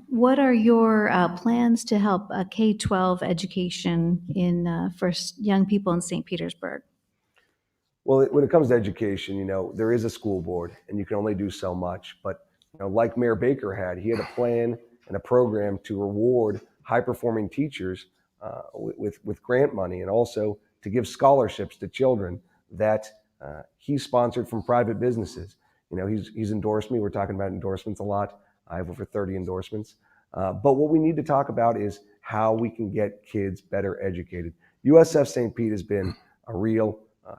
What are your plans to help K-12 education for young people in St. Petersburg? Well, when it comes to education, you know, there is a school board and you can only do so much. But, you know, like Mayor Baker had, he had a plan and a program to reward high-performing teachers with grant money, and also to give scholarships to children that he sponsored from private businesses. You know, he's endorsed me. We're talking about endorsements a lot. I have over 30 endorsements. But what we need to talk about is how we can get kids better educated. USF St. Pete has been a real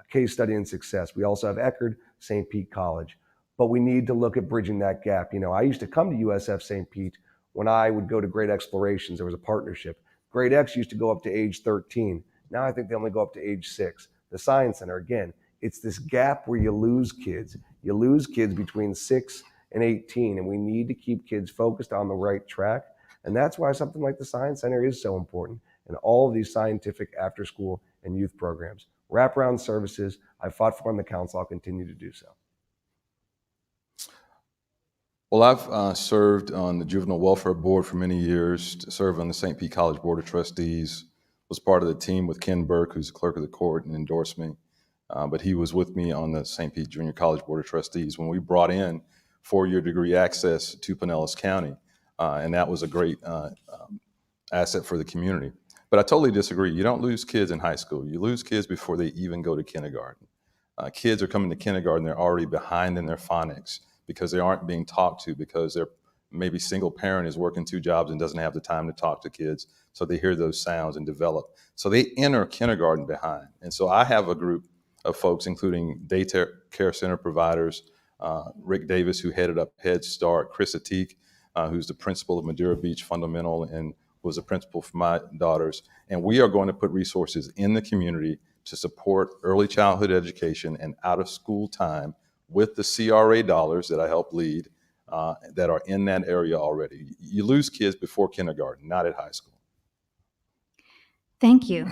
case study in success. We also have Eckerd St. Pete College. But we need to look at bridging that gap. You know, I used to come to USF St. Pete when I would go to Great Explorations. There was a partnership. Great X used to go up to age 13. Now I think they only go up to age 6. The Science Center, again, it's this gap where you lose kids. You lose kids between 6 and 18, and we need to keep kids focused on the right track. And that's why something like the Science Center is so important, and all of these scientific after-school and youth programs. Wraparound services, I fought for on the council. I'll continue to do so. Well, I've served on the Juvenile Welfare Board for many years, served on the St. Pete College Board of Trustees, was part of the team with Ken Burke, who's the clerk of the court, and endorsed me. but he was with me on the St. Pete Junior College Board of Trustees when we brought in four-year degree access to Pinellas County, and that was a great asset for the community. But I totally disagree. You don't lose kids in high school. You lose kids before they even go to kindergarten. Kids are coming to kindergarten, they're already behind in their phonics because they aren't being talked to, because they're maybe single parent is working two jobs and doesn't have the time to talk to kids. So they hear those sounds and develop. So they enter kindergarten behind. And so I have a group of folks, including daycare center providers, Rick Davis, who headed up Head Start, Chris Atik, who's the principal of Madeira Beach Fundamental and was a principal for my daughters. And we are going to put resources in the community to support early childhood education and out of school time with the CRA dollars that I help lead that are in that area already. You lose kids before kindergarten, not at high school. Thank you.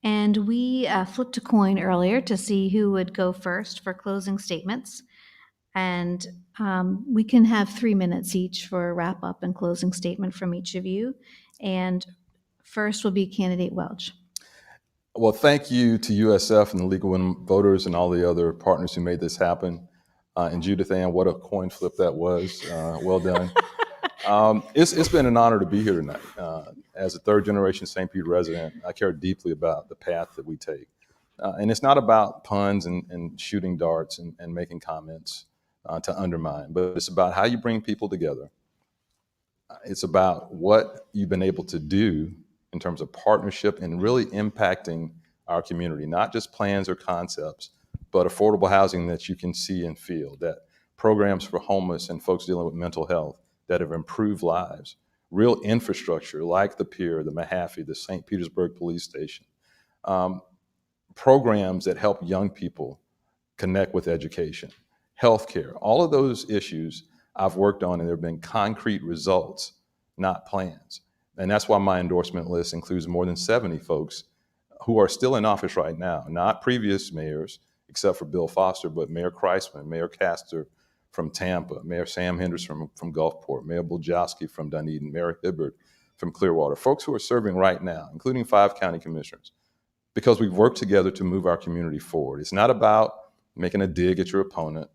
And we flipped a coin earlier to see who would go first for closing statements. And we can have 3 minutes each for a wrap up and closing statement from each of you. And first will be candidate Welch. Well, thank you to USF and the League of Women Voters and all the other partners who made this happen. And Judith Ann, what a coin flip that was. Well done. It's been an honor to be here tonight. As a third generation St. Pete resident, I care deeply about the path that we take. And it's not about puns and shooting darts and making comments to undermine, but it's about how you bring people together. It's about what you've been able to do in terms of partnership and really impacting our community, not just plans or concepts, but affordable housing that you can see and feel, that programs for homeless and folks dealing with mental health that have improved lives, real infrastructure like the pier, the Mahaffey, the St. Petersburg Police Station, programs that help young people connect with education, healthcare, all of those issues I've worked on, and there have been concrete results, not plans. And that's why my endorsement list includes more than 70 folks who are still in office right now, not previous mayors, except for Bill Foster, but Mayor Kreisman, Mayor Castor from Tampa, Mayor Sam Henderson from Gulfport, Mayor Buljowski from Dunedin, Mayor Hibbert from Clearwater, folks who are serving right now, including 5 county commissioners, because we've worked together to move our community forward. It's not about making a dig at your opponent.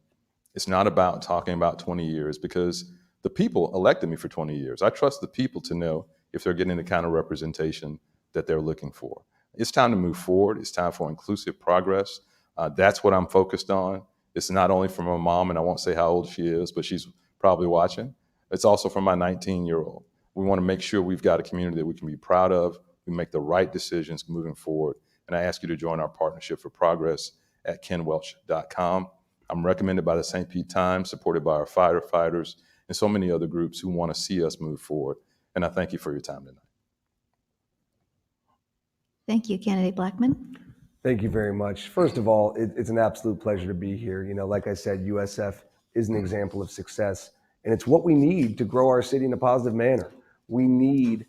It's not about talking about 20 years, because the people elected me for 20 years. I trust the people to know if they're getting the kind of representation that they're looking for. It's time to move forward. It's time for inclusive progress. That's what I'm focused on. It's not only from my mom, and I won't say how old she is, but she's probably watching. It's also from my 19-year-old. We want to make sure we've got a community that we can be proud of. We make the right decisions moving forward. And I ask you to join our Partnership for Progress at kenwelch.com. I'm recommended by the St. Pete Times, supported by our firefighters and so many other groups who want to see us move forward. And I thank you for your time tonight. Thank you, candidate Blackman. Thank you very much. First of all, it's an absolute pleasure to be here. You know, like I said, USF is an example of success, and it's what we need to grow our city in a positive manner. We need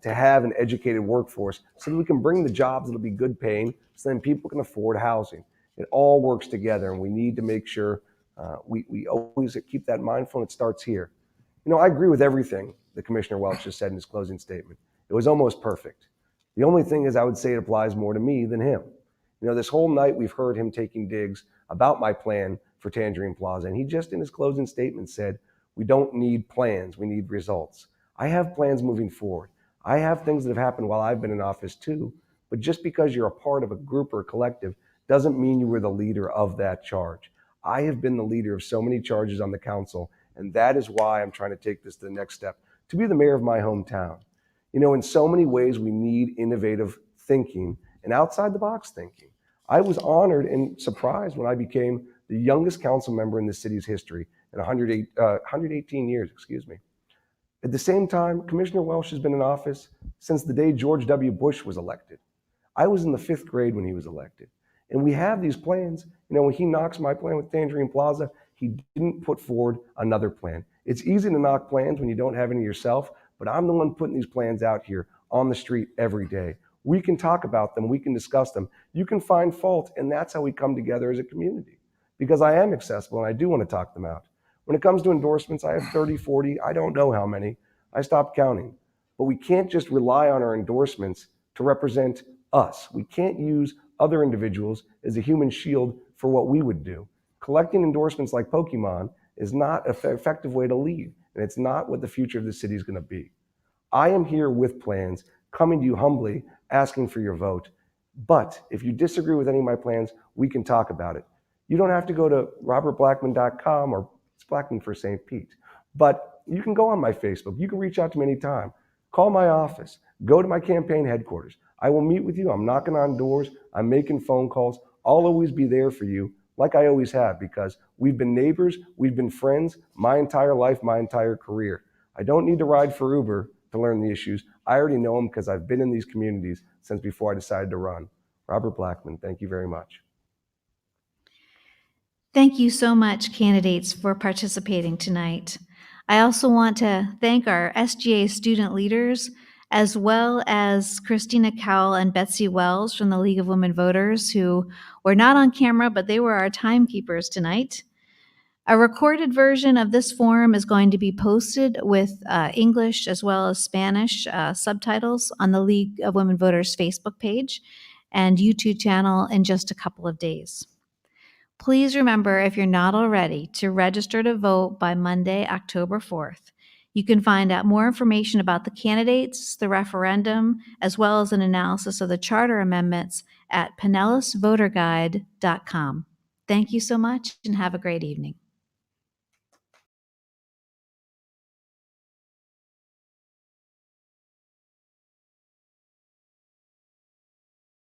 to have an educated workforce so that we can bring the jobs that'll be good paying, so then people can afford housing. It all works together, and we need to make sure we always keep that mindful, and it starts here. You know, I agree with everything that Commissioner Welch just said in his closing statement. It was almost perfect. The only thing is I would say it applies more to me than him. You know, this whole night we've heard him taking digs about my plan for Tangerine Plaza, and he just in his closing statement said, we don't need plans, we need results. I have plans moving forward. I have things that have happened while I've been in office too, but just because you're a part of a group or a collective doesn't mean you were the leader of that charge. I have been the leader of so many charges on the council, and that is why I'm trying to take this to the next step, to be the mayor of my hometown. You know, in so many ways, we need innovative thinking and outside the box thinking. I was honored and surprised when I became the youngest council member in the city's history in 118 years, At the same time, Commissioner Welch has been in office since the day George W. Bush was elected. I was in the 5th grade when he was elected. And we have these plans. You know, when he knocks my plan with Tangerine Plaza, he didn't put forward another plan. It's easy to knock plans when you don't have any yourself, but I'm the one putting these plans out here on the street every day. We can talk about them, we can discuss them. You can find fault, and that's how we come together as a community. Because I am accessible and I do want to talk them out. When it comes to endorsements, I have 30, 40, I don't know how many. I stopped counting. But we can't just rely on our endorsements to represent us. We can't use other individuals as a human shield for what we would do. Collecting endorsements like Pokemon is not an effective way to lead, and it's not what the future of the city is going to be. I am here with plans, coming to you humbly, asking for your vote. But if you disagree with any of my plans, we can talk about it. You don't have to go to robertblackman.com or it's Blackman for St. Pete. But you can go on my Facebook. You can reach out to me anytime. Call my office. Go to my campaign headquarters. I will meet with you. I'm knocking on doors. I'm making phone calls. I'll always be there for you, like I always have, because we've been neighbors, we've been friends my entire life, my entire career. I don't need to ride for Uber to learn the issues. I already know them because I've been in these communities since before I decided to run. Robert Blackman, thank you very much. Thank you so much, candidates, for participating tonight. I also want to thank our SGA student leaders, as well as Christina Cowell and Betsy Wells from the League of Women Voters, who were not on camera, but they were our timekeepers tonight. A recorded version of this forum is going to be posted with English as well as Spanish subtitles on the League of Women Voters Facebook page and YouTube channel in just a couple of days. Please remember, if you're not already, to register to vote by Monday, October 4th. You can find out more information about the candidates, the referendum, as well as an analysis of the charter amendments at pinellasvoterguide.com. Thank you so much and have a great evening.